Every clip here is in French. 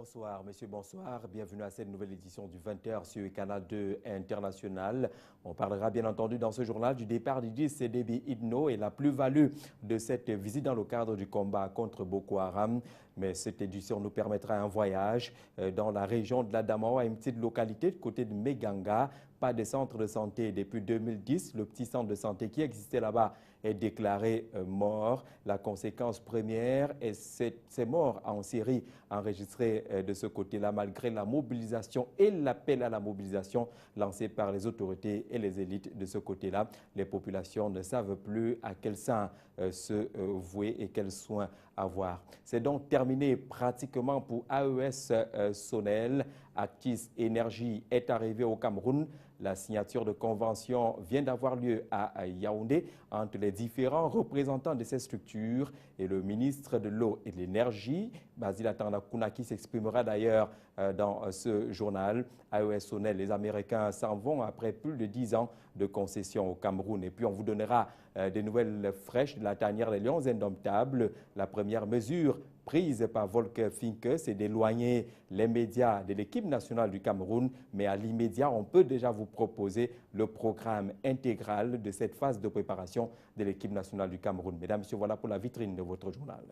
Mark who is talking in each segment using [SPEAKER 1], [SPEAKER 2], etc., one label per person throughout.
[SPEAKER 1] Bonsoir, monsieur, bonsoir. Bienvenue à cette nouvelle édition du 20h sur Canal 2 International. On parlera bien entendu dans ce journal du départ d'Idriss Déby Itno et la plus-value de cette visite dans le cadre du combat contre Boko Haram. Mais cette édition nous permettra un voyage dans la région de l'Adamawa, une petite localité de côté de Meganga. Pas de centre de santé depuis 2010. Le petit centre de santé qui existait là-bas est déclaré mort. La conséquence première est ces morts en série enregistrées de ce côté-là, malgré la mobilisation et l'appel à la mobilisation lancé par les autorités et les élites de ce côté-là. Les populations ne savent plus à quel sein se vouer et quels soins avoir. C'est donc terminé pratiquement pour AES Sonel. Actis Énergie est arrivé au Cameroun. La signature de convention vient d'avoir lieu à Yaoundé entre les différents représentants de ces structures et le ministre de l'Eau et de l'Énergie, Basil Atandakuna, qui s'exprimera d'ailleurs dans ce journal. AES Sonel, les Américains s'en vont après plus de 10 ans de concession au Cameroun. Et puis on vous donnera des nouvelles fraîches de la tanière des Lions Indomptables. La première mesure prise par Volker Finke, c'est d'éloigner les médias de l'équipe nationale du Cameroun. Mais à l'immédiat, on peut déjà vous proposer le programme intégral de cette phase de préparation de l'équipe nationale du Cameroun. Mesdames, Messieurs, voilà pour la vitrine de votre journal.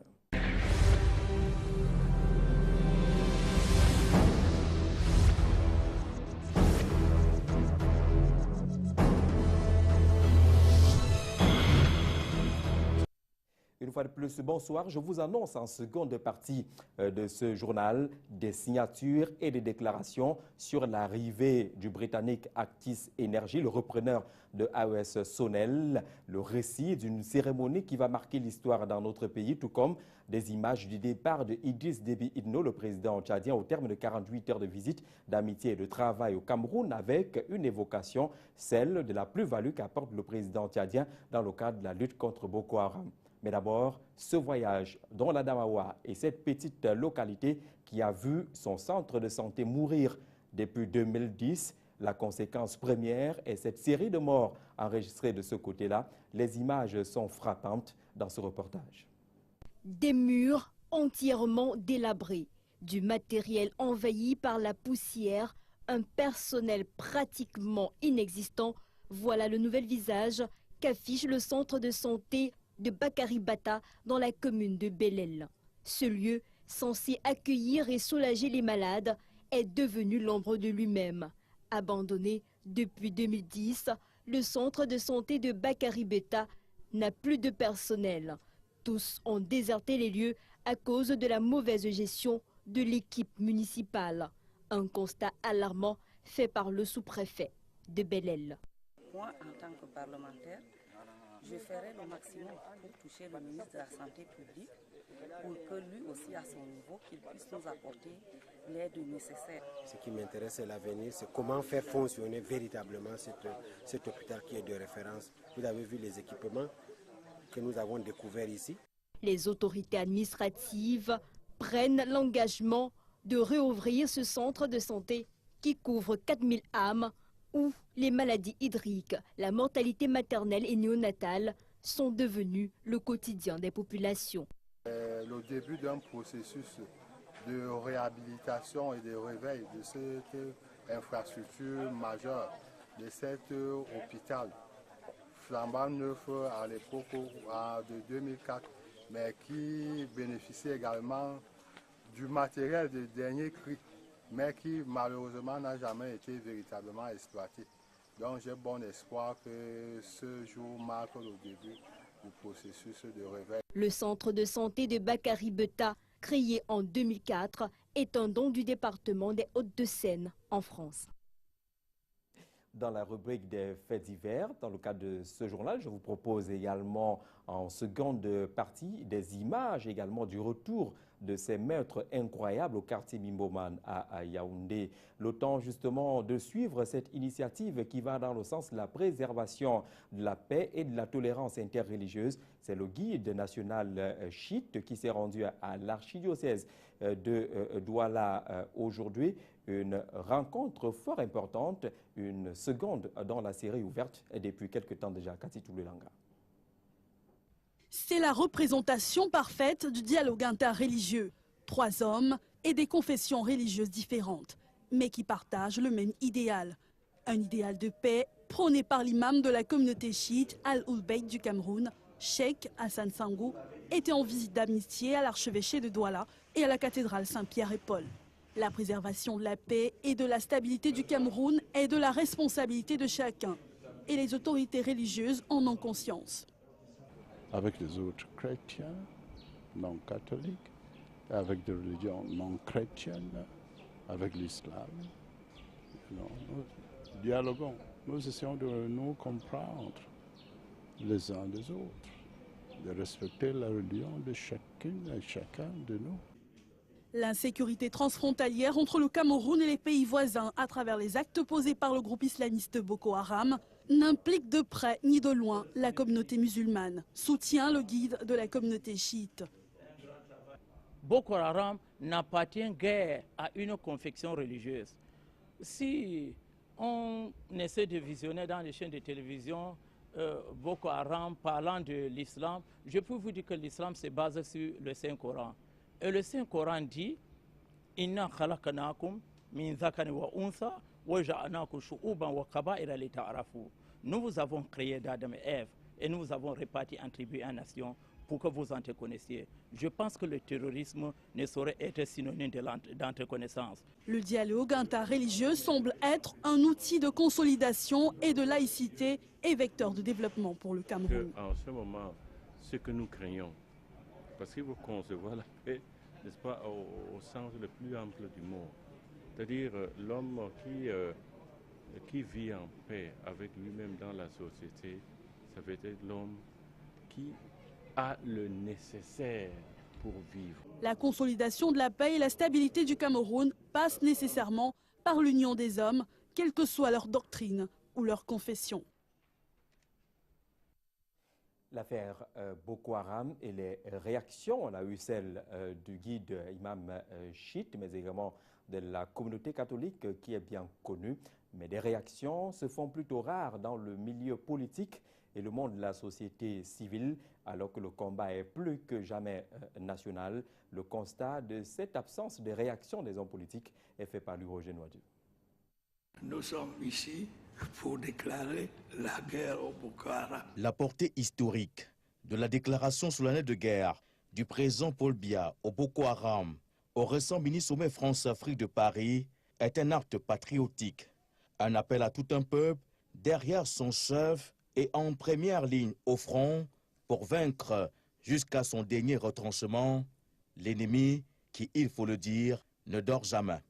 [SPEAKER 1] Une fois de plus, bonsoir. Je vous annonce en seconde partie de ce journal des signatures et des déclarations sur l'arrivée du Britannique Actis Energy, le repreneur de AES Sonel, le récit d'une cérémonie qui va marquer l'histoire dans notre pays, tout comme des images du départ de Idriss Déby Itno, le président tchadien, au terme de 48 heures de visite, d'amitié et de travail au Cameroun, avec une évocation, celle de la plus-value qu'apporte le président tchadien dans le cadre de la lutte contre Boko Haram. Mais d'abord, ce voyage dans l'Adamawa et cette petite localité qui a vu son centre de santé mourir depuis 2010. La conséquence première est cette série de morts enregistrées de ce côté-là. Les images sont frappantes dans ce reportage.
[SPEAKER 2] Des murs entièrement délabrés, du matériel envahi par la poussière, un personnel pratiquement inexistant. Voilà le nouvel visage qu'affiche le centre de santé de Bakari Bata dans la commune de Belel. Ce lieu, censé accueillir et soulager les malades, est devenu l'ombre de lui-même. Abandonné depuis 2010, le centre de santé de Bakari Bata n'a plus de personnel. Tous ont déserté les lieux à cause de la mauvaise gestion de l'équipe municipale. Un constat alarmant fait par le sous-préfet de Belel.
[SPEAKER 3] Moi, en tant que parlementaire, je ferai le maximum pour toucher le ministre de la Santé publique pour que lui aussi, à son niveau, qu'il puisse nous apporter l'aide nécessaire.
[SPEAKER 4] Ce qui m'intéresse, c'est l'avenir, c'est comment faire fonctionner véritablement cet hôpital qui est de référence. Vous avez vu les équipements que nous avons découverts ici.
[SPEAKER 2] Les autorités administratives prennent l'engagement de réouvrir ce centre de santé qui couvre 4000 âmes où les maladies hydriques, la mortalité maternelle et néonatale sont devenues le quotidien des populations.
[SPEAKER 5] Le début d'un processus de réhabilitation et de réveil de cette infrastructure majeure, de cet hôpital flambant neuf à l'époque de 2004, mais qui bénéficie également du matériel de dernier cri, mais qui malheureusement n'a jamais été véritablement exploité. Donc j'ai bon espoir que ce jour marque le début du processus de réveil.
[SPEAKER 2] Le centre de santé de Bakari Bata, créé en 2004, est un don du département des Hauts-de-Seine en France.
[SPEAKER 1] Dans la rubrique des faits divers, dans le cadre de ce journal, je vous propose également en seconde partie des images également du retour de ces meurtres incroyables au quartier Mimboman à Yaoundé. Le temps justement de suivre cette initiative qui va dans le sens de la préservation de la paix et de la tolérance interreligieuse. C'est le guide national chiite qui s'est rendu à l'archidiocèse de Douala aujourd'hui. Une rencontre fort importante, une seconde dans la série ouverte depuis quelques temps déjà. Cathy Toulelanga.
[SPEAKER 6] C'est la représentation parfaite du dialogue interreligieux. 3 hommes et des confessions religieuses différentes, mais qui partagent le même idéal. Un idéal de paix prôné par l'imam de la communauté chiite Al-Oulbeid du Cameroun, Cheikh Hassan Sangou, était en visite d'amitié à l'archevêché de Douala et à la cathédrale Saint-Pierre et Paul. La préservation de la paix et de la stabilité du Cameroun est de la responsabilité de chacun, et les autorités religieuses en ont conscience.
[SPEAKER 7] Avec les autres chrétiens non catholiques, avec des religions non chrétiennes, avec l'islam, nous dialoguons, nous essayons de nous comprendre les uns des autres, de respecter la religion de chacune et chacun de nous.
[SPEAKER 6] L'insécurité transfrontalière entre le Cameroun et les pays voisins à travers les actes posés par le groupe islamiste Boko Haram n'implique de près ni de loin la communauté musulmane, soutient le guide de la communauté chiite.
[SPEAKER 8] Boko Haram n'appartient guère à une confection religieuse. Si on essaie de visionner dans les chaînes de télévision Boko Haram parlant de l'islam, je peux vous dire que l'islam se base sur le Saint-Coran. Et le Saint-Coran dit « Inna khalaqnakum min zakani wa unsa wa ja'alnakum shu'uban wa qaba'ila lita'arafu » Nous vous avons créé d'Adam et Ève et nous vous avons répartis en tribus et en nations pour que vous entreconnaissiez. Je pense que le terrorisme ne saurait être synonyme d'entreconnaissance.
[SPEAKER 6] Le dialogue interreligieux semble être un outil de consolidation et de laïcité et vecteur de développement pour le Cameroun.
[SPEAKER 9] En ce moment, ce que nous craignons, parce qu'il faut concevoir la paix, n'est-ce pas, au sens le plus ample du mot, c'est-à-dire l'homme qui vit en paix avec lui-même dans la société, ça veut être l'homme qui a le nécessaire pour vivre.
[SPEAKER 6] La consolidation de la paix et la stabilité du Cameroun passe nécessairement par l'union des hommes, quelle que soit leur doctrine ou leur confession.
[SPEAKER 1] L'affaire Boko Haram et les réactions, on a eu celle du guide imam chiite, mais également de la communauté catholique qui est bien connue. Mais des réactions se font plutôt rares dans le milieu politique et le monde de la société civile, alors que le combat est plus que jamais national. Le constat de cette absence de réaction des hommes politiques est fait par Roger Noidou.
[SPEAKER 10] Nous sommes ici pour déclarer la guerre au Boko Haram.
[SPEAKER 11] La portée historique de la déclaration solennelle de guerre du président Paul Biya au Boko Haram au récent mini-sommet France-Afrique de Paris est un acte patriotique, un appel à tout un peuple derrière son chef et en première ligne au front pour vaincre jusqu'à son dernier retranchement l'ennemi qui, il faut le dire, ne dort jamais.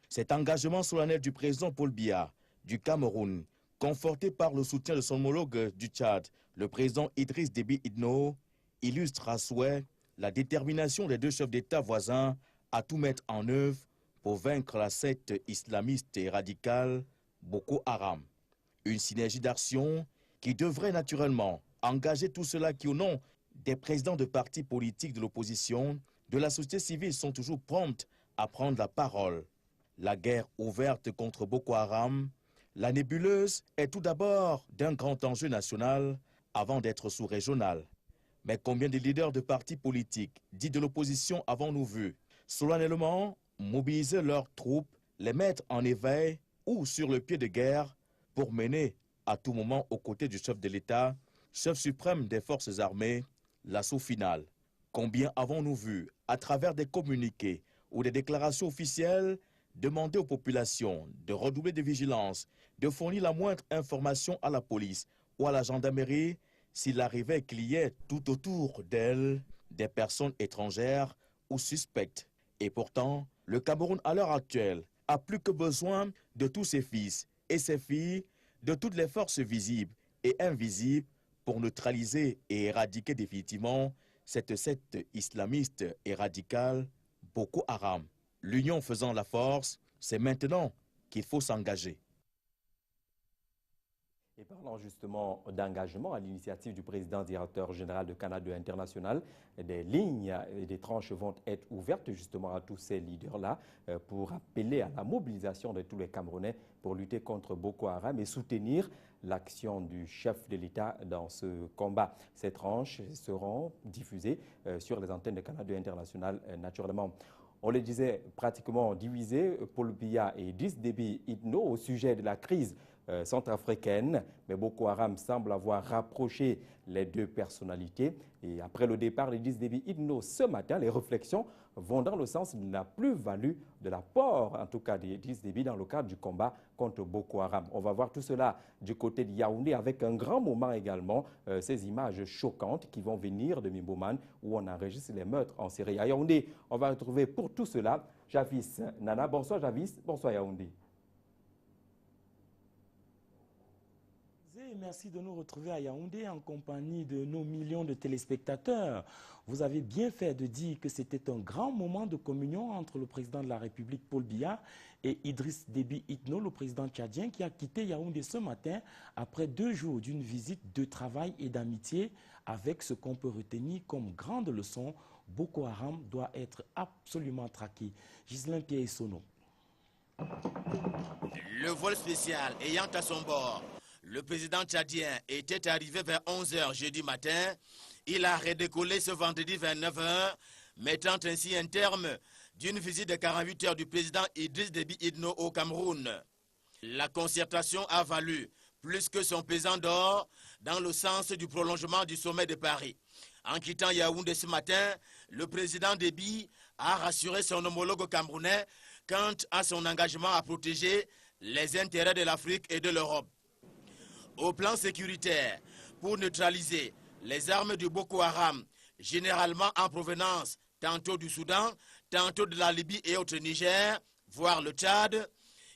[SPEAKER 11] Cet engagement solennel du président Paul Biya du Cameroun, conforté par le soutien de son homologue du Tchad, le président Idriss Déby Itno, illustre à souhait la détermination des deux chefs d'État voisins à tout mettre en œuvre pour vaincre la secte islamiste et radicale Boko Haram. Une synergie d'action qui devrait naturellement engager tout cela qui, au nom des présidents de partis politiques de l'opposition, de la société civile, sont toujours promptes à prendre la parole. La guerre ouverte contre Boko Haram, la nébuleuse, est tout d'abord d'un grand enjeu national avant d'être sous-régional. Mais combien de leaders de partis politiques, dits de l'opposition, avons-nous vu solennellement mobiliser leurs troupes, les mettre en éveil ou sur le pied de guerre pour mener à tout moment aux côtés du chef de l'État, chef suprême des forces armées, l'assaut final? Combien avons-nous vu, à travers des communiqués ou des déclarations officielles, demander aux populations de redoubler de vigilance, de fournir la moindre information à la police ou à la gendarmerie s'il arrivait qu'il y ait tout autour d'elles des personnes étrangères ou suspectes. Et pourtant, le Cameroun à l'heure actuelle a plus que besoin de tous ses fils et ses filles, de toutes les forces visibles et invisibles pour neutraliser et éradiquer définitivement cette secte islamiste et radicale Boko Haram. L'union faisant la force, c'est maintenant qu'il faut s'engager.
[SPEAKER 1] Et parlant justement d'engagement à l'initiative du président directeur général de Canal 2 International, des lignes et des tranches vont être ouvertes justement à tous ces leaders-là pour appeler à la mobilisation de tous les Camerounais pour lutter contre Boko Haram et soutenir l'action du chef de l'État dans ce combat. Ces tranches seront diffusées sur les antennes de Canal 2 International naturellement. On le disait, pratiquement divisés, Paul Biya et Idriss Déby Itno au sujet de la crise centrafricaine. Mais Boko Haram semble avoir rapproché les deux personnalités. Et après le départ d'Idriss Déby Itno ce matin, les réflexions vont dans le sens de la plus-value de l'apport, en tout cas d'Idriss Déby, dans le cadre du combat contre Boko Haram. On va voir tout cela du côté de Yaoundé avec un grand moment également, ces images choquantes qui vont venir de Mimboman où on enregistre les meurtres en série. À Yaoundé, on va retrouver pour tout cela Javis Nana. Bonsoir Javis, bonsoir Yaoundé.
[SPEAKER 12] Merci de nous retrouver à Yaoundé en compagnie de nos millions de téléspectateurs. Vous avez bien fait de dire que c'était un grand moment de communion entre le président de la République, Paul Biya, et Idriss Déby Itno, le président tchadien, qui a quitté Yaoundé ce matin après 2 jours d'une visite de travail et d'amitié avec ce qu'on peut retenir comme grande leçon. Boko Haram doit être absolument traqué. Ghislain Pierre-Sono.
[SPEAKER 11] Le vol spécial ayant à son bord le président tchadien était arrivé vers 11h jeudi matin. Il a redécollé ce vendredi vers 9h, mettant ainsi un terme d'une visite de 48 heures du président Idriss Déby Itno au Cameroun. La concertation a valu plus que son pesant d'or dans le sens du prolongement du sommet de Paris. En quittant Yaoundé ce matin, le président Déby a rassuré son homologue camerounais quant à son engagement à protéger les intérêts de l'Afrique et de l'Europe. Au plan sécuritaire, pour neutraliser les armes du Boko Haram, généralement en provenance tantôt du Soudan, tantôt de la Libye et autres Niger, voire le Tchad,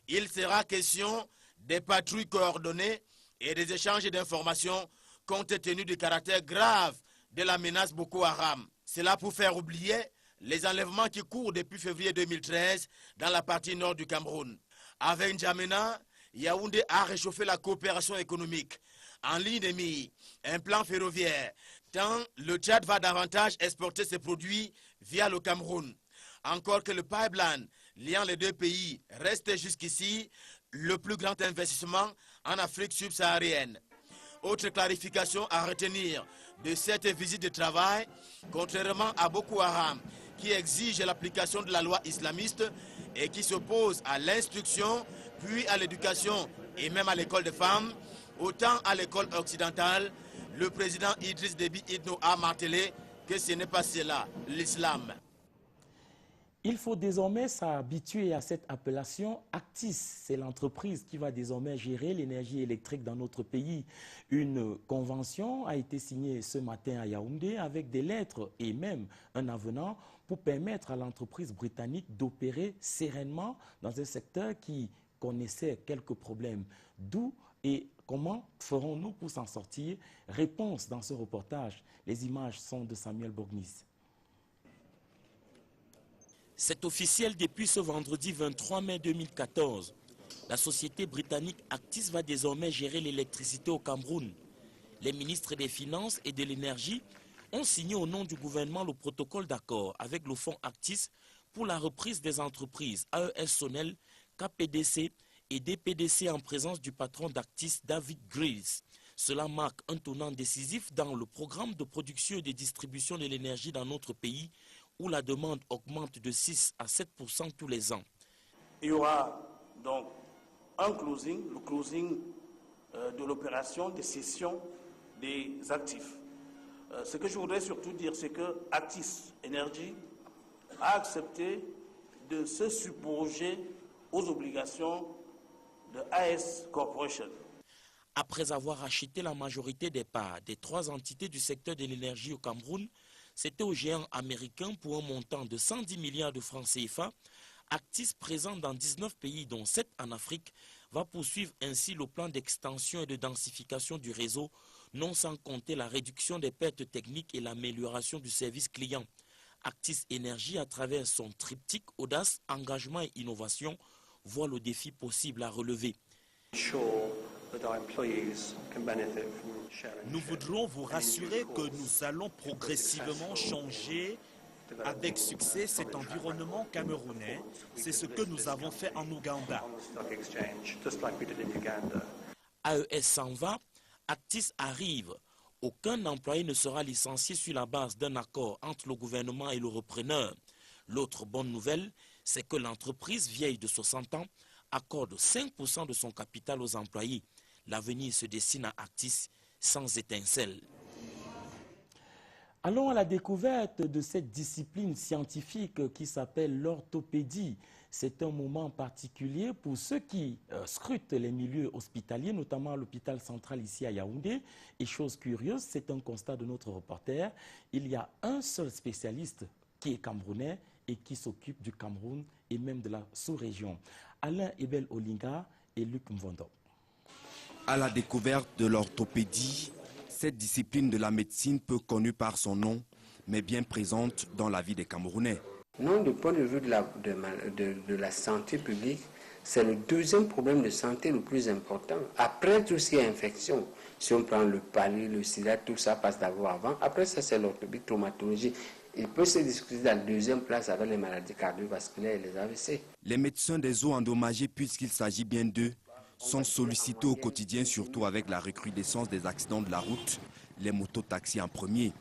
[SPEAKER 11] il sera question des patrouilles coordonnées et des échanges d'informations compte tenu du caractère grave de la menace Boko Haram. C'est là pour faire oublier les enlèvements qui courent depuis février 2013 dans la partie nord du Cameroun. Avec N'Djamena, Yaoundé a réchauffé la coopération économique. En ligne de mire, un plan ferroviaire, tant le Tchad va davantage exporter ses produits via le Cameroun. Encore que le pipeline liant les deux pays reste jusqu'ici le plus grand investissement en Afrique subsaharienne. Autre clarification à retenir de cette visite de travail, contrairement à Boko Haram, qui exige l'application de la loi islamiste et qui s'oppose à l'instruction, puis à l'éducation et même à l'école des femmes, autant à l'école occidentale, le président Idriss Déby Itno a martelé que ce n'est pas cela, l'islam.
[SPEAKER 12] Il faut désormais s'habituer à cette appellation Actis. C'est l'entreprise qui va désormais gérer l'énergie électrique dans notre pays. Une convention a été signée ce matin à Yaoundé avec des lettres et même un avenant pour permettre à l'entreprise britannique d'opérer sereinement dans un secteur qui connaissait quelques problèmes. D'où et comment ferons-nous pour s'en sortir? Réponse dans ce reportage. Les images sont de Samuel Bourgnis.
[SPEAKER 13] C'est officiel depuis ce vendredi 23 mai 2014. La société britannique Actis va désormais gérer l'électricité au Cameroun. Les ministres des Finances et de l'Énergie ont signé au nom du gouvernement le protocole d'accord avec le fonds Actis pour la reprise des entreprises AES Sonel, KPDC et DPDC en présence du patron d'Actis, David Grills. Cela marque un tournant décisif dans le programme de production et de distribution de l'énergie dans notre pays, où la demande augmente de 6 à 7% tous les ans.
[SPEAKER 14] Il y aura donc un closing, le closing de l'opération de cession des actifs. Ce que je voudrais surtout dire, c'est que Actis Energy a accepté de se subroger aux obligations de AS Corporation.
[SPEAKER 13] Après avoir acheté la majorité des parts des 3 entités du secteur de l'énergie au Cameroun, c'était au géant américain pour un montant de 110 milliards de francs CFA. Actis, présent dans 19 pays, dont 7 en Afrique, va poursuivre ainsi le plan d'extension et de densification du réseau, non sans compter la réduction des pertes techniques et l'amélioration du service client. Actis Énergie, à travers son triptyque audace, engagement et innovation, voit le défi possible à relever.
[SPEAKER 15] Nous voudrons vous rassurer que nous allons progressivement changer avec succès cet environnement camerounais. C'est ce que nous avons fait en Ouganda.
[SPEAKER 13] AES s'en va, Actis arrive. Aucun employé ne sera licencié sur la base d'un accord entre le gouvernement et le repreneur. L'autre bonne nouvelle, c'est que l'entreprise vieille de 60 ans accorde 5% de son capital aux employés. L'avenir se dessine à Actis sans étincelle.
[SPEAKER 12] Allons à la découverte de cette discipline scientifique qui s'appelle l'orthopédie. C'est un moment particulier pour ceux qui scrutent les milieux hospitaliers, notamment à l'hôpital central ici à Yaoundé. Et chose curieuse, c'est un constat de notre reporter, il y a un seul spécialiste qui est camerounais et qui s'occupe du Cameroun et même de la sous-région. Alain Ebel Olinga et Luc Mvondo.
[SPEAKER 16] À la découverte de l'orthopédie, cette discipline de la médecine peu connue par son nom, mais bien présente dans la vie des Camerounais.
[SPEAKER 17] Non, du point de vue de la santé publique, c'est le deuxième problème de santé le plus important. Après tout ce qui est infection, si on prend le palu, le sida, tout ça passe d'abord avant. Après ça, c'est l'orthopédie, traumatologie. Il peut se discuter dans la deuxième place avec les maladies cardiovasculaires et les AVC.
[SPEAKER 16] Les médecins des os endommagés, puisqu'il s'agit bien d'eux, sont sollicités au quotidien, surtout avec la recrudescence des accidents de la route, les mototaxis en premier.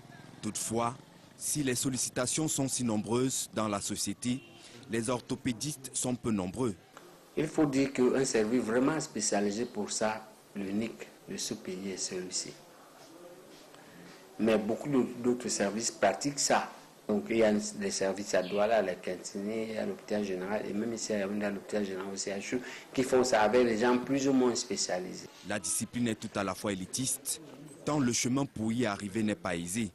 [SPEAKER 16] Toutefois, si les sollicitations sont si nombreuses dans la société, les orthopédistes sont peu nombreux.
[SPEAKER 17] Il faut dire qu'un service vraiment spécialisé pour ça, l'unique de ce pays est celui-ci. Mais beaucoup d'autres services pratiquent ça. Donc il y a des services à Douala, à la Cantine, à l'hôpital général, et même ici à l'hôpital général au CHU, qui font ça avec les gens plus ou moins spécialisés.
[SPEAKER 16] La discipline est tout à la fois élitiste, tant le chemin pour y arriver n'est pas aisé.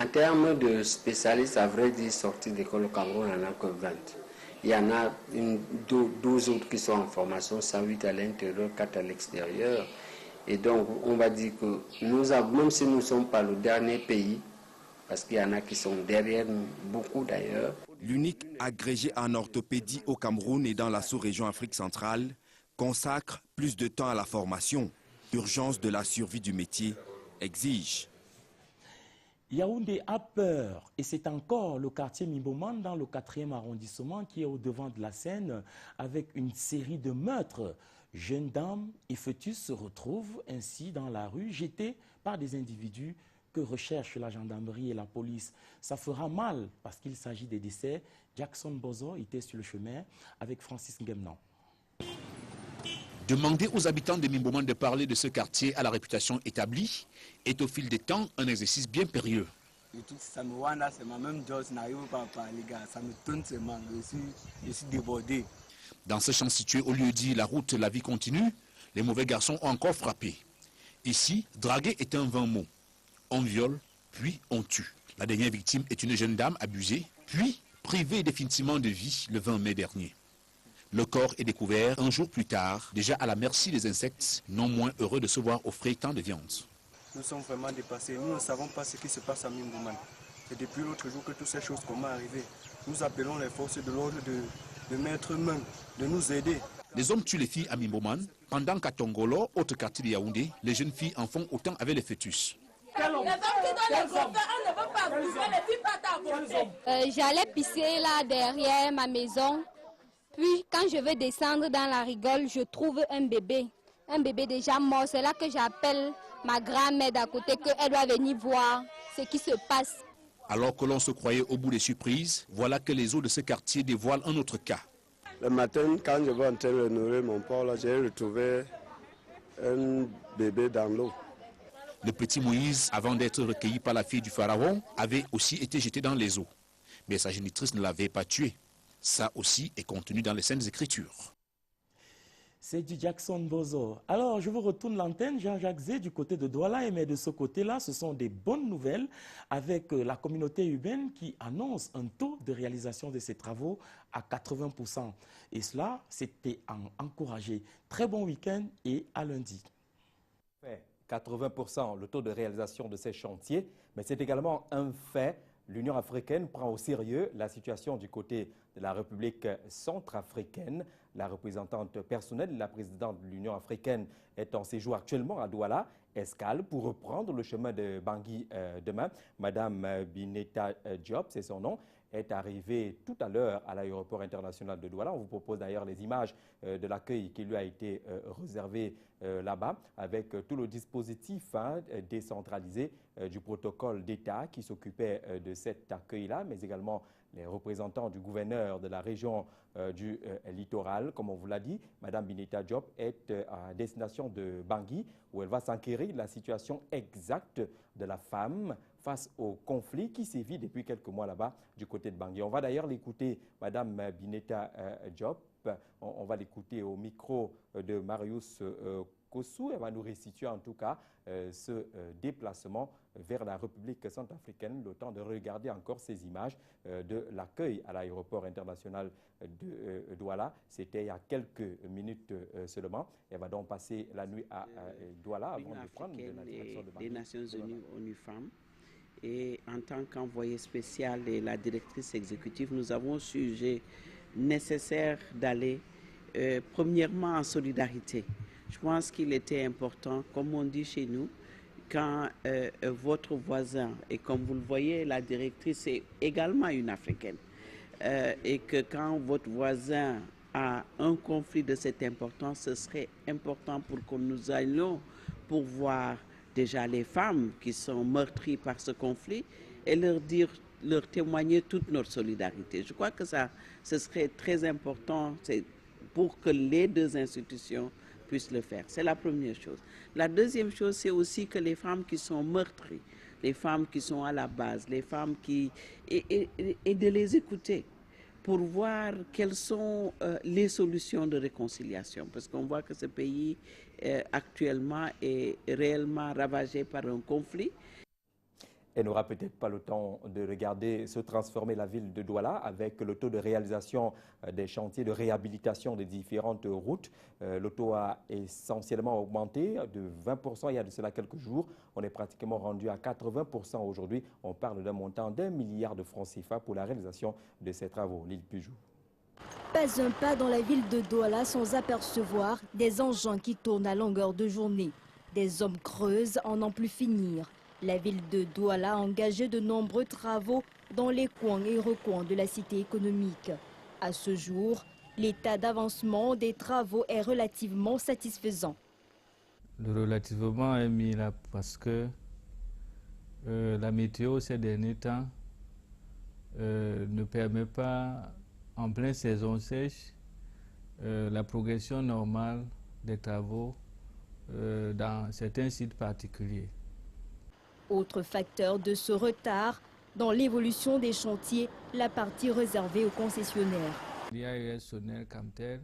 [SPEAKER 17] En termes de spécialistes, à vrai dire, sortis d'école au Cameroun, il n'y en a que 20. Il y en a 12 autres qui sont en formation, 108 à l'intérieur, 4 à l'extérieur. Et donc, on va dire que nous avons, même si nous ne sommes pas le dernier pays, parce qu'il y en a qui sont derrière nous, beaucoup d'ailleurs.
[SPEAKER 16] L'unique agrégé en orthopédie au Cameroun et dans la sous-région Afrique centrale consacre plus de temps à la formation. L'urgence de la survie du métier exige.
[SPEAKER 12] Yaoundé a peur et c'est encore le quartier Mimboman dans le 4e arrondissement qui est au devant de la scène avec une série de meurtres. Jeunes dames et fœtus se retrouvent ainsi dans la rue jetés par des individus que recherchent la gendarmerie et la police. Ça fera mal parce qu'il s'agit des décès. Jackson Bozo était sur le chemin avec Francis Ngemnan.
[SPEAKER 18] Demander aux habitants de Mimboman de parler de ce quartier à la réputation établie est au fil des temps un exercice bien périlleux.
[SPEAKER 19] Ça me wanda, c'est ma même chose, n'arrive pas à parler, gars. Ça me tourne seulement, je suis débordé.
[SPEAKER 18] Dans ce champ situé au lieu dit la route, la vie continue, les mauvais garçons ont encore frappé. Ici, draguer est un vain mot. On viole, puis on tue. La dernière victime est une jeune dame abusée, puis privée définitivement de vie le 20 mai dernier. Le corps est découvert un jour plus tard, déjà à la merci des insectes, non moins heureux de se voir offrir tant de viande.
[SPEAKER 19] Nous sommes vraiment dépassés. Nous ne savons pas ce qui se passe à Mimboman. C'est depuis l'autre jour que toutes ces choses commencent à arriver. Nous appelons les forces de l'ordre de mettre main, de nous aider.
[SPEAKER 18] Les hommes tuent les filles à Mimboman, pendant qu'à Tongolo, autre quartier de Yaoundé, les jeunes filles en font autant avec les fœtus.
[SPEAKER 20] J'allais pisser là derrière ma maison. Puis quand je vais descendre dans la rigole, je trouve un bébé déjà mort. C'est là que j'appelle ma grand-mère d'à côté qu'elle doit venir voir ce qui se passe.
[SPEAKER 18] Alors que l'on se croyait au bout des surprises, voilà que les eaux de ce quartier dévoilent un autre cas.
[SPEAKER 21] Le matin, quand je vais en train de nourrir mon porc, j'ai retrouvé un bébé dans l'eau.
[SPEAKER 18] Le petit Moïse, avant d'être recueilli par la fille du pharaon, avait aussi été jeté dans les eaux. Mais sa génitrice ne l'avait pas tué. Ça aussi est contenu dans les Saintes Écritures.
[SPEAKER 12] C'est du Jackson Bozo. Alors, je vous retourne l'antenne, Jean-Jacques Zé, du côté de Douala. Mais de ce côté-là, ce sont des bonnes nouvelles avec la communauté urbaine qui annonce un taux de réalisation de ces travaux à 80%. Et cela, c'était encouragé. Très bon week-end et à lundi.
[SPEAKER 1] 80% le taux de réalisation de ces chantiers, mais c'est également un fait. L'Union africaine prend au sérieux la situation du côté de la République centrafricaine. La représentante personnelle de la présidente de l'Union africaine est en séjour actuellement à Douala, escale pour reprendre le chemin de Bangui demain. Madame Bineta Diop, c'est son nom. est arrivé tout à l'heure à l'aéroport international de Douala. On vous propose d'ailleurs les images de l'accueil qui lui a été réservé là-bas, avec tout le dispositif décentralisé du protocole d'État qui s'occupait de cet accueil-là, mais également les représentants du gouverneur de la région du littoral. Comme on vous l'a dit, Mme Bineta Diop est à destination de Bangui, où elle va s'enquérir de la situation exacte de la femme face au conflit qui sévit depuis quelques mois là-bas du côté de Bangui. On va d'ailleurs l'écouter, Mme Bineta Diop. On va l'écouter au micro de Marius Kossou. Elle va nous restituer en tout cas ce déplacement vers la République centrafricaine, le temps de regarder encore ces images de l'accueil à l'aéroport international de Douala. C'était il y a quelques minutes seulement. Elle va donc passer la nuit à Douala avant de prendre la direction de Bangui.
[SPEAKER 3] Des Nations Unies, ONU Femmes. Et en tant qu'envoyée spéciale et la directrice exécutive, nous avons jugé nécessaire d'aller premièrement en solidarité. Je pense qu'il était important, comme on dit chez nous, quand votre voisin, et comme vous le voyez, la directrice est également une Africaine, et que quand votre voisin a un conflit de cette importance, ce serait important pour que nous allions pour voir déjà les femmes qui sont meurtries par ce conflit et leur témoigner toute notre solidarité. Je crois que ce serait très important pour que les deux institutions puissent le faire. C'est la première chose. La deuxième chose, c'est aussi que les femmes qui sont meurtries, les femmes qui sont à la base, les femmes qui... et de les écouter pour voir quelles sont les solutions de réconciliation. Parce qu'on voit que ce pays actuellement est réellement ravagé par un conflit.
[SPEAKER 1] Elle n'aura peut-être pas le temps de regarder se transformer la ville de Douala avec le taux de réalisation des chantiers de réhabilitation des différentes routes. Le taux a essentiellement augmenté de 20% il y a de cela quelques jours. On est pratiquement rendu à 80% aujourd'hui. On parle d'un montant d'1 milliard de francs CFA pour la réalisation de ces travaux. Lille Pujou.
[SPEAKER 2] Pas un pas dans la ville de Douala sans apercevoir des engins qui tournent à longueur de journée. Des hommes creusent en n'en plus finir. La ville de Douala a engagé de nombreux travaux dans les coins et recoins de la cité économique. À ce jour, l'état d'avancement des travaux est relativement satisfaisant.
[SPEAKER 22] Le relativement est mis là parce que la météo ces derniers temps ne permet pas, en pleine saison sèche, la progression normale des travaux dans certains sites particuliers.
[SPEAKER 2] Autre facteur de ce retard, dans l'évolution des chantiers, la partie réservée aux concessionnaires.
[SPEAKER 22] L'IAES Sonel Camtel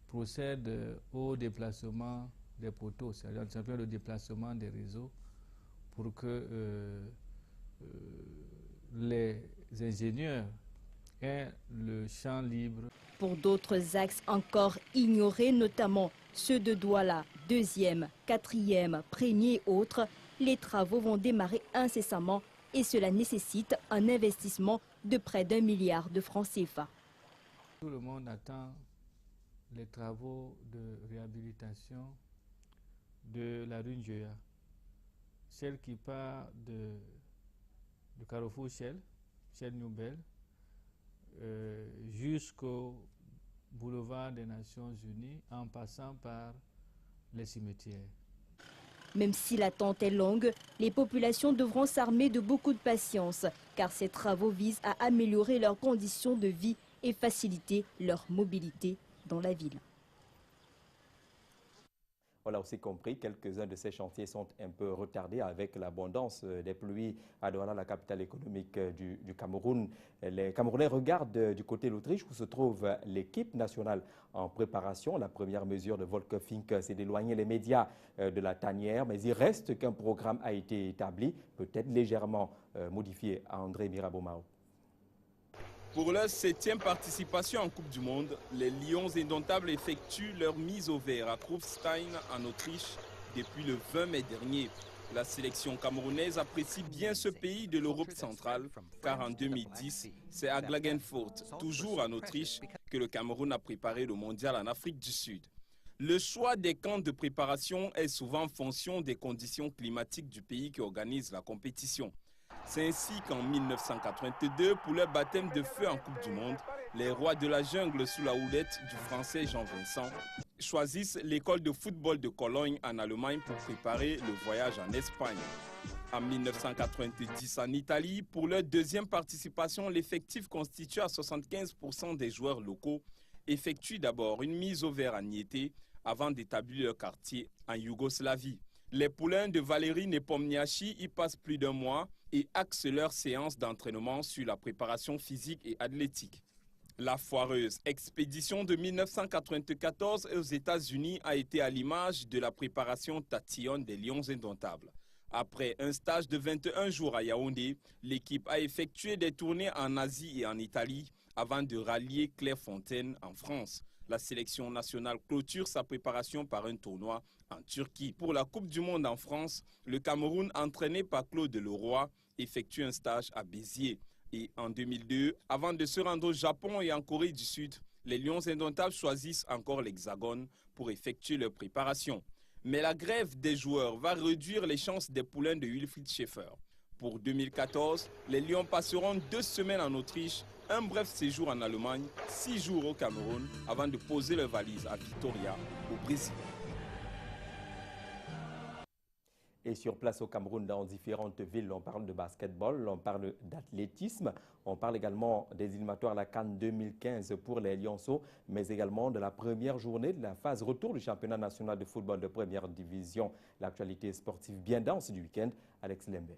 [SPEAKER 22] procède au déplacement des poteaux, c'est-à-dire le déplacement des réseaux pour que les ingénieurs aient le champ libre.
[SPEAKER 2] Pour d'autres axes encore ignorés, notamment ceux de Douala, 2e, 4e, 1er et autres, les travaux vont démarrer incessamment et cela nécessite un investissement de près d'1 milliard de francs CFA.
[SPEAKER 22] Tout le monde attend les travaux de réhabilitation de la rue Ndjoya, celle qui part du carrefour Shell Nouvelle, jusqu'au boulevard des Nations Unies en passant par les cimetières.
[SPEAKER 2] Même si l'attente est longue, les populations devront s'armer de beaucoup de patience, car ces travaux visent à améliorer leurs conditions de vie et faciliter leur mobilité dans la ville.
[SPEAKER 1] On l'a aussi compris, quelques-uns de ces chantiers sont un peu retardés avec l'abondance des pluies à Douala, la capitale économique du Cameroun. Les Camerounais regardent du côté de l'Autriche où se trouve l'équipe nationale en préparation. La première mesure de Volker Fink, c'est d'éloigner les médias de la tanière, mais il reste qu'un programme a été établi, peut-être légèrement modifié à André Mirabeau-Mao.
[SPEAKER 23] Pour leur 7e participation en Coupe du Monde, les Lions indomptables effectuent leur mise au vert à Kufstein en Autriche depuis le 20 mai dernier. La sélection camerounaise apprécie bien ce pays de l'Europe centrale, car en 2010, c'est à Klagenfurt, toujours en Autriche, que le Cameroun a préparé le mondial en Afrique du Sud. Le choix des camps de préparation est souvent en fonction des conditions climatiques du pays qui organise la compétition. C'est ainsi qu'en 1982, pour leur baptême de feu en Coupe du Monde, les rois de la jungle sous la houlette du français Jean Vincent choisissent l'école de football de Cologne en Allemagne pour préparer le voyage en Espagne. En 1990 en Italie, pour leur deuxième participation, l'effectif constitué à 75% des joueurs locaux effectue d'abord une mise au vert à Niété avant d'établir leur quartier en Yougoslavie. Les poulains de Valérie Nepomniachtchi y passent plus d'un mois et axent leur séance d'entraînement sur la préparation physique et athlétique. La foireuse expédition de 1994 aux États-Unis a été à l'image de la préparation tatillonne des Lions indomptables. Après un stage de 21 jours à Yaoundé, l'équipe a effectué des tournées en Asie et en Italie avant de rallier Clairefontaine en France. La sélection nationale clôture sa préparation par un tournoi en Turquie. Pour la Coupe du Monde en France, le Cameroun, entraîné par Claude Leroy, effectue un stage à Béziers. Et en 2002, avant de se rendre au Japon et en Corée du Sud, les Lions indomptables choisissent encore l'Hexagone pour effectuer leur préparation. Mais la grève des joueurs va réduire les chances des poulains de Wilfried Schaeffer. Pour 2014, les Lions passeront 2 semaines en Autriche, un bref séjour en Allemagne, 6 jours au Cameroun, avant de poser leurs valises à Vitória, au Brésil.
[SPEAKER 1] Et sur place au Cameroun, dans différentes villes, on parle de basketball, on parle d'athlétisme, on parle également des éliminatoires à la CAN 2015 pour les Lionceaux, mais également de la première journée de la phase retour du championnat national de football de première division. L'actualité sportive bien dense du week-end, Alex Lembe.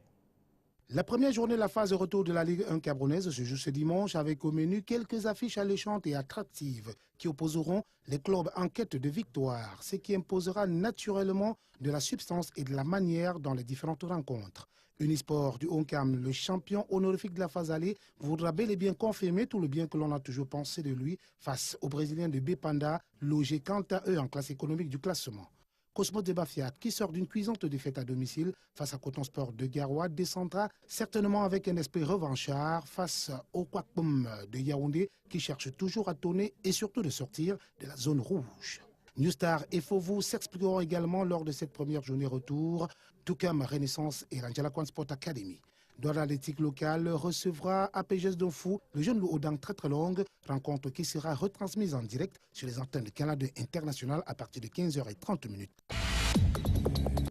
[SPEAKER 4] La première journée de la phase de retour de la Ligue 1 camerounaise se joue ce dimanche avec au menu quelques affiches alléchantes et attractives qui opposeront les clubs en quête de victoire, ce qui imposera naturellement de la substance et de la manière dans les différentes rencontres. Unisport du Honcam, le champion honorifique de la phase allée, voudra bel et bien confirmer tout le bien que l'on a toujours pensé de lui face aux Brésiliens de Bepanda, logés quant à eux en classe économique du classement. Cosmos de Bafiat, qui sort d'une cuisante défaite à domicile face à Coton Sport de Garoua, descendra certainement avec un esprit revanchard face au Kwakpum de Yaoundé, qui cherche toujours à tourner et surtout de sortir de la zone rouge. New Star et Fovu s'expliqueront également lors de cette première journée retour, tout comme Renaissance et l'Angela Sport Academy. Douala Athlétique local recevra APGS Donfou, le jeune loup aux dents très longues, rencontre qui sera retransmise en direct sur les antennes de Canal International à partir de 15h30.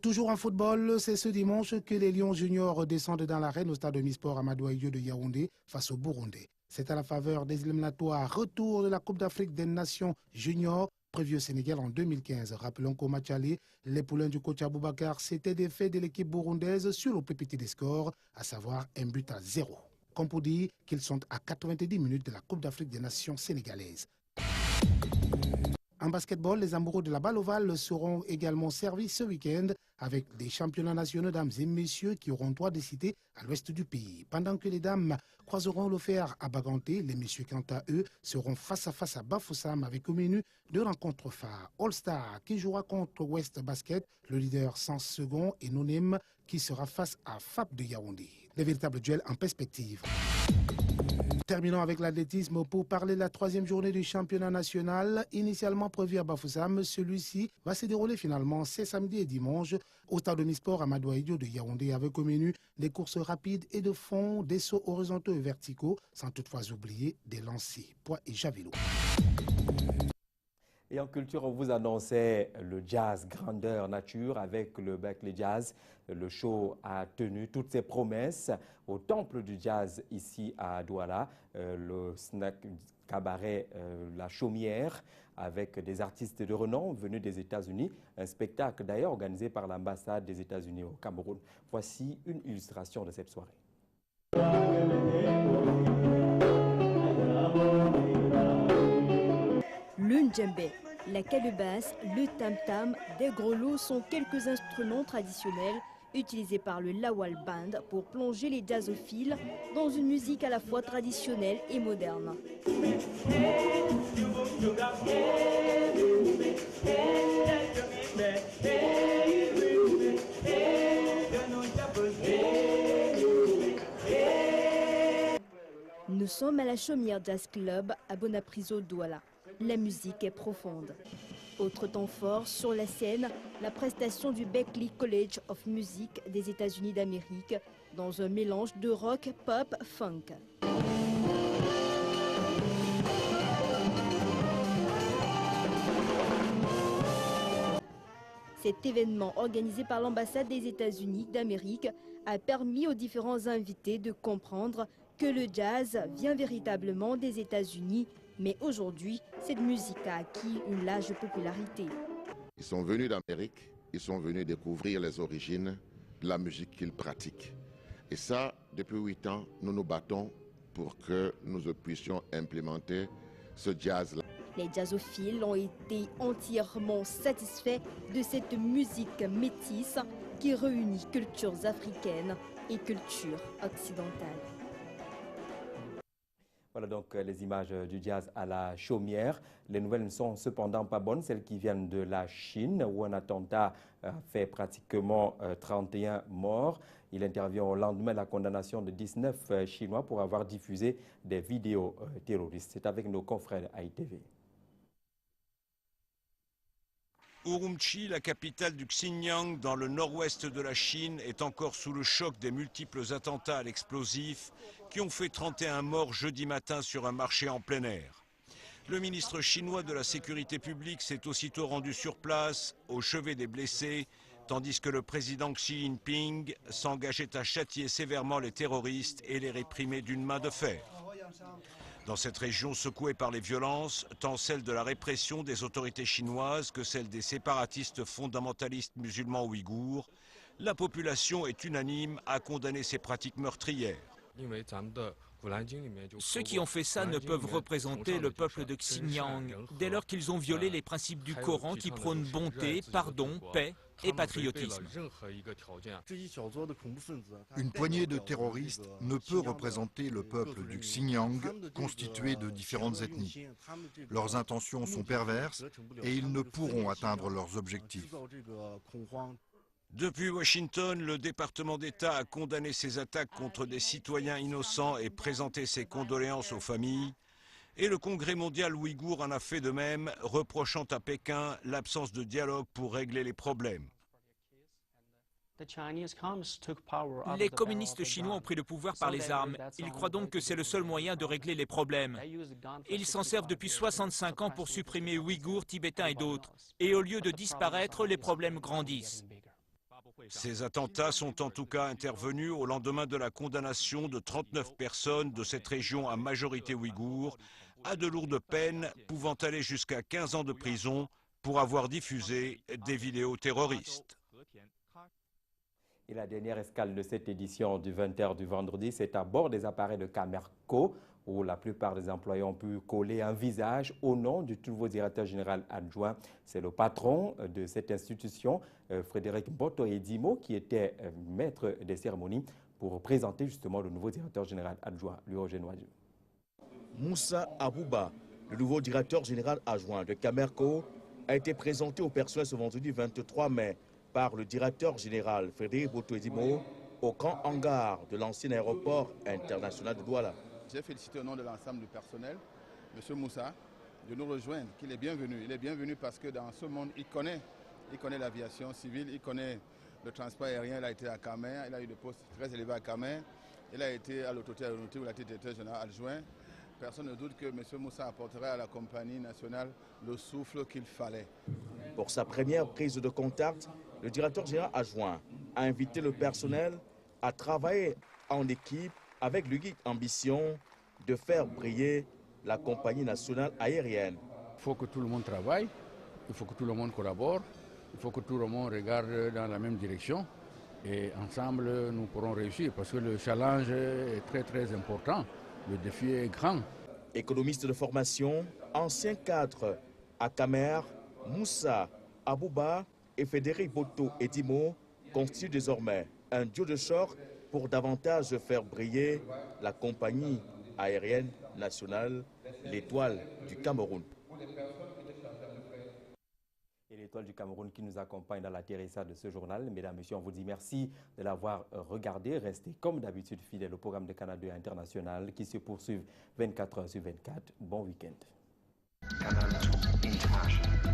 [SPEAKER 4] Toujours en football, c'est ce dimanche que les Lions juniors descendent dans l'arène au stade Omnisport Amadou Ahidjo de Yaoundé face au Burundais. C'est à la faveur des éliminatoires retour de la Coupe d'Afrique des Nations juniors prévu au Sénégal en 2015. Rappelons qu'au match aller, les poulains du coach Aboubakar s'étaient défaits de l'équipe burundaise sur le plus petit des scores, à savoir 1-0. Comme pour dire qu'ils sont à 90 minutes de la Coupe d'Afrique des Nations sénégalaise. En basketball, les amoureux de la balle ovale seront également servis ce week-end avec des championnats nationaux dames et messieurs qui auront droit de citer à l'ouest du pays. Pendant que les dames croiseront le fer à Baganté, les messieurs quant à eux seront face à face à Bafoussam avec au menu 2 rencontres phares. All-Star qui jouera contre West Basket, le leader 100 secondes, et Nonem qui sera face à FAP de Yaoundé. Des véritables duels en perspective. Terminons avec l'athlétisme pour parler de la 3e journée du championnat national. Initialement prévu à Bafoussam, celui-ci va se dérouler finalement ce samedi et dimanche au stade Omnisport Amadou Ahidjo de Yaoundé avec au menu des courses rapides et de fond, des sauts horizontaux et verticaux, sans toutefois oublier des lancers, poids et javelot.
[SPEAKER 1] Et en culture, on vous annonçait le jazz grandeur nature avec le Berkeley Jazz. Le show a tenu toutes ses promesses au temple du jazz ici à Douala. Le snack cabaret La Chaumière avec des artistes de renom venus des États-Unis. Un spectacle d'ailleurs organisé par l'ambassade des États-Unis au Cameroun. Voici une illustration de cette soirée.
[SPEAKER 2] Le djembé, la calebasse, le tam-tam, des grelots sont quelques instruments traditionnels utilisés par le Lawal Band pour plonger les jazzophiles dans une musique à la fois traditionnelle et moderne. Nous sommes à la Chaumière Jazz Club à Bonapriso, Douala. La musique est profonde. Autre temps fort sur la scène, la prestation du Berklee College of Music des États-Unis d'Amérique dans un mélange de rock, pop, funk. Cet événement organisé par l'ambassade des États-Unis d'Amérique a permis aux différents invités de comprendre que le jazz vient véritablement des États-Unis, mais aujourd'hui, cette musique a acquis une large popularité.
[SPEAKER 5] Ils sont venus d'Amérique, ils sont venus découvrir les origines de la musique qu'ils pratiquent. Et ça, depuis 8 ans, nous nous battons pour que nous puissions implémenter ce jazz-là.
[SPEAKER 2] Les jazzophiles ont été entièrement satisfaits de cette musique métisse qui réunit cultures africaines et cultures occidentales.
[SPEAKER 1] Voilà donc les images du jazz à la chaumière. Les nouvelles ne sont cependant pas bonnes, celles qui viennent de la Chine, où un attentat a fait pratiquement 31 morts. Il intervient au lendemain de la condamnation de 19 Chinois pour avoir diffusé des vidéos terroristes. C'est avec nos confrères à ITV.
[SPEAKER 7] Urumqi, la capitale du Xinjiang, dans le nord-ouest de la Chine, est encore sous le choc des multiples attentats à l'explosif qui ont fait 31 morts jeudi matin sur un marché en plein air. Le ministre chinois de la Sécurité publique s'est aussitôt rendu sur place, au chevet des blessés, tandis que le président Xi Jinping s'engageait à châtier sévèrement les terroristes et les réprimer d'une main de fer. Dans cette région secouée par les violences, tant celle de la répression des autorités chinoises que celle des séparatistes fondamentalistes musulmans ouïghours, la population est unanime à condamner ces pratiques meurtrières.
[SPEAKER 8] Ceux qui ont fait ça ne peuvent représenter le peuple de Xinjiang, dès lors qu'ils ont violé les principes du Coran qui prônent bonté, pardon, paix et patriotisme.
[SPEAKER 24] Une poignée de terroristes ne peut représenter le peuple du Xinjiang, constitué de différentes ethnies. Leurs intentions sont perverses et ils ne pourront atteindre leurs objectifs.
[SPEAKER 7] Depuis Washington, le département d'État a condamné ces attaques contre des citoyens innocents et présenté ses condoléances aux familles. Et le Congrès mondial ouïghour en a fait de même, reprochant à Pékin l'absence de dialogue pour régler les problèmes.
[SPEAKER 8] Les communistes chinois ont pris le pouvoir par les armes. Ils croient donc que c'est le seul moyen de régler les problèmes. Ils s'en servent depuis 65 ans pour supprimer Ouïghours, Tibétains et d'autres. Et au lieu de disparaître, les problèmes grandissent.
[SPEAKER 7] Ces attentats sont en tout cas intervenus au lendemain de la condamnation de 39 personnes de cette région à majorité ouïghour à de lourdes peines pouvant aller jusqu'à 15 ans de prison pour avoir diffusé des vidéos terroristes.
[SPEAKER 1] Et la dernière escale de cette édition du 20h du vendredi, c'est à bord des appareils de Camerco, où la plupart des employés ont pu coller un visage au nom du nouveau directeur général adjoint. C'est le patron de cette institution, Frédéric Boto-Edimo, qui était maître des cérémonies pour présenter justement le nouveau directeur général adjoint, Roger Noadieu.
[SPEAKER 11] Moussa Abouba, le nouveau directeur général adjoint de Camerco, a été présenté au personnel ce vendredi 23 mai par le directeur général Frédéric Boto-Edimo au grand hangar de l'ancien aéroport international de Douala.
[SPEAKER 25] J'ai félicité au nom de l'ensemble du personnel, M. Moussa, de nous rejoindre, qu'il est bienvenu. Il est bienvenu parce que dans ce monde, il connaît l'aviation civile, il connaît le transport aérien, il a été à Camer, il a eu des postes très élevés à Camer, il a été à l'autorité aéronautique où il a été directeur général adjoint. Personne ne doute que M. Moussa apporterait à la compagnie nationale le souffle qu'il fallait.
[SPEAKER 11] Pour sa première prise de contact, le directeur général adjoint a invité le personnel à travailler en équipe avec l'unique ambition de faire briller la compagnie nationale aérienne.
[SPEAKER 10] Il faut que tout le monde travaille, il faut que tout le monde collabore, il faut que tout le monde regarde dans la même direction et ensemble nous pourrons réussir parce que le challenge est très très important, le défi est grand.
[SPEAKER 11] Économiste de formation, ancien cadre à Camer, Moussa Abouba et Frédéric Boto-Edimo constituent désormais un duo de choc pour davantage faire briller la compagnie aérienne nationale, l'Étoile du Cameroun.
[SPEAKER 1] Et l'Étoile du Cameroun qui nous accompagne dans l'atterrissage de ce journal. Mesdames, Messieurs, on vous dit merci de l'avoir regardé. Restez comme d'habitude fidèles au programme de Canal 2 International qui se poursuit 24 heures sur 24. Bon week-end. Canal 2 International.